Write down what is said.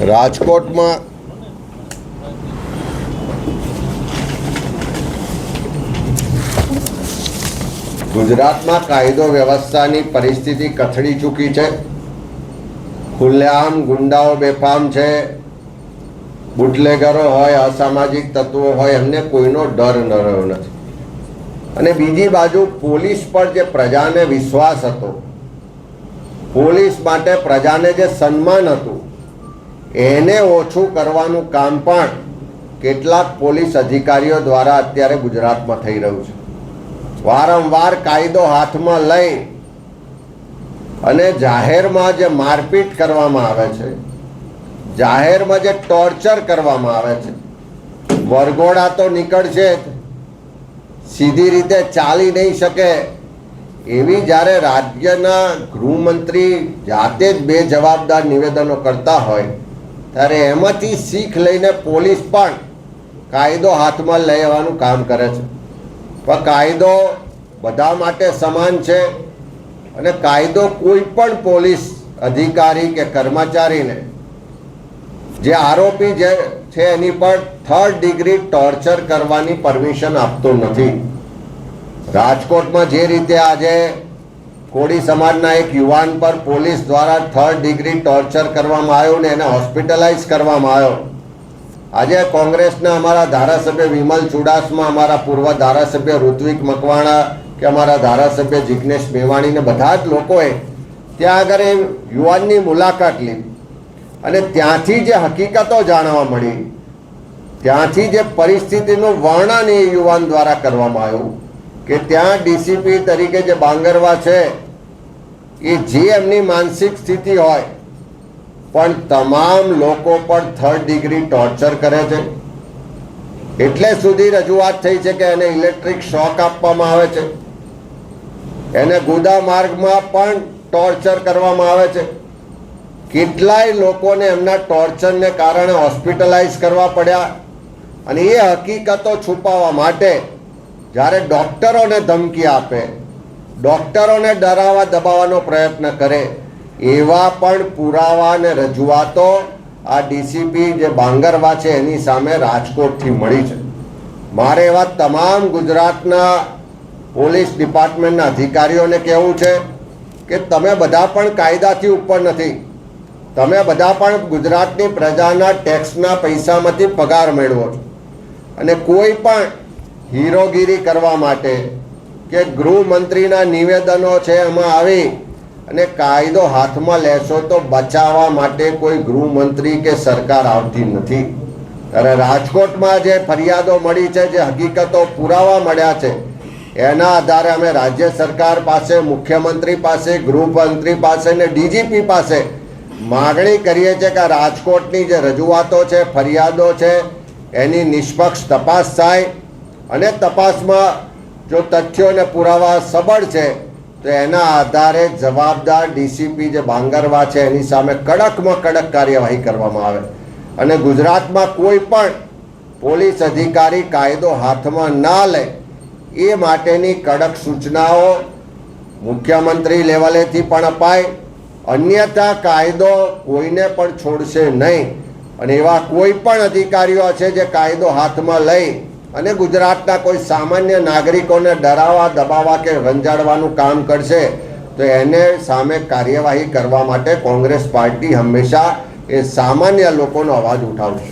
રાજકોટમાં ગુજરાતમાં કાયદો વ્યવસ્થાની પરિસ્થિતિ કથળી ચૂકી છે. ખુલ્લેઆમ ગુંડાઓ બેફામ છે. બુટલેગરો હોય, અસામાજિક તત્વો હોય, એમને કોઈનો ડર ન રહ્યો નથી. અને બીજી બાજુ પોલીસ પર જે પ્રજાને વિશ્વાસ હતો, પોલીસ માટે પ્રજાને જે સન્માન હતું, એને ઓછું કરવાનું કામ પણ કેટલાક પોલીસ અધિકારીઓ દ્વારા અત્યારે ગુજરાતમાં થઈ રહ્યું છે. વારંવાર કાયદો હાથમાં લઈ અને જાહેરમાં જે મારપીટ કરવામાં આવે છે, જાહેરમાં જે ટોર્ચર કરવામાં આવે છે, વરઘોડા તો નીકળશે જ, સીધી રીતે ચાલી નહીં શકે એવી જ્યારે રાજ્યના ગૃહમંત્રી જાતે જ બેજવાબદાર નિવેદનો કરતા હોય, ત્યારે એમાંથી શીખ લઈને પોલીસ પણ કાયદો હાથમાં લેવાનું કામ કરે છે. પણ કાયદો બધા માટે સમાન છે અને કાયદો કોઈ પણ પોલીસ અધિકારી કે કર્મચારીને જે આરોપી જે છે એની પર 3rd ડિગ્રી ટોર્ચર કરવાની પરમિશન આપતો નથી. રાજકોટમાં જે રીતે આજે કોળી સમાજના એક યુવાન પર પોલીસ દ્વારા 3rd ડિગ્રી ટોર્ચર કરવામાં આવ્યું ને એને હોસ્પિટલાઇઝ કરવામાં આવ્યો. આજે કોંગ્રેસના અમારા ધારાસભ્ય વિમલ ચુડાસમા, અમારા પૂર્વ ધારાસભ્ય ઋત્વિક મકવાણા કે અમારા ધારાસભ્ય જિગ્નેશ મેવાણીને બધા જ લોકોએ ત્યાં આગળ એ યુવાનની મુલાકાત લીધી અને ત્યાંથી જે હકીકતો જાણવા મળી, ત્યાંથી જે પરિસ્થિતિનું વર્ણન એ યુવાન દ્વારા કરવામાં આવ્યું કે ત્યાં ડીસીપી તરીકે જે બાંગરવા છે એ જે એમની માનસિક સ્થિતિ હોય પણ તમામ લોકો પર 3rd ડિગ્રી ટોર્ચર કરે છે. એટલે સુધી રજૂઆત થઈ છે કે એને ઇલેક્ટ્રિક શોક આપવામાં આવે છે, એને ગુદા માર્ગમાં પણ ટોર્ચર કરવામાં આવે છે. કેટલાય લોકોને એમના ટોર્ચરને કારણે હોસ્પિટલાઇઝ કરવા પડ્યા. અને એ હકીકતો છુપાવવા માટે જ્યારે ડૉક્ટરોને ધમકી આપે, ડૉક્ટરોને ડરાવવા દબાવવાનો પ્રયત્ન કરે, એવા પણ પુરાવા અને રજૂઆતો આ ડીસીપી જે બાંગરવા છે એની સામે રાજકોટથી મળી છે. મારે એવા તમામ ગુજરાતના પોલીસ ડિપાર્ટમેન્ટના અધિકારીઓને કહેવું છે કે તમે બધા પણ કાયદાથી ઉપર નથી. તમે બધા પણ ગુજરાતની પ્રજાના ટેક્સના પૈસામાંથી પગાર મેળવો છો અને કોઈ પણ હીરોગીરી કરવા માટે કે ગૃહમંત્રીના નિવેદનો છે એમાં આવી અને કાયદો હાથમાં લેશો તો બચાવવા માટે કોઈ ગૃહમંત્રી કે સરકાર આવતી નથી. ત્યારે રાજકોટમાં જે ફરિયાદો મળી છે, જે હકીકતો પુરાવા મળ્યા છે, એના આધારે અમે રાજ્ય સરકાર પાસે, મુખ્યમંત્રી પાસે, ગૃહમંત્રી પાસે ને ડીજીપી પાસે માગણી કરીએ છીએ કે રાજકોટની જે રજૂઆતો છે, ફરિયાદો છે, એની નિષ્પક્ષ તપાસ થાય અને તપાસમાં જો તથ્યો અને પુરાવા સબળ છે તો એના આધારે જવાબદાર ડીસીપી જે બાંગરવા છે એની સામે કડકમાં કડક કાર્યવાહી કરવામાં આવે અને ગુજરાતમાં કોઈ પણ પોલીસ અધિકારી કાયદો હાથમાં ના લે એ માટેની કડક સૂચનાઓ મુખ્યમંત્રી લેવલેથી પણ અપાય. અન્યથા કાયદો કોઈને પણ છોડશે નહીં અને એવા કોઈ પણ અધિકારીઓ છે જે કાયદો હાથમાં લઈ અને ગુજરાતના કોઈ સામાન્ય નાગરિકોને ડરાવવા, દબાવવા કે રંજાડવાનું કામ કરશે તો એને સામે કાર્યવાહી કરવા માટે કોંગ્રેસ પાર્ટી હંમેશા એ સામાન્ય લોકોનો અવાજ ઉઠાવશે.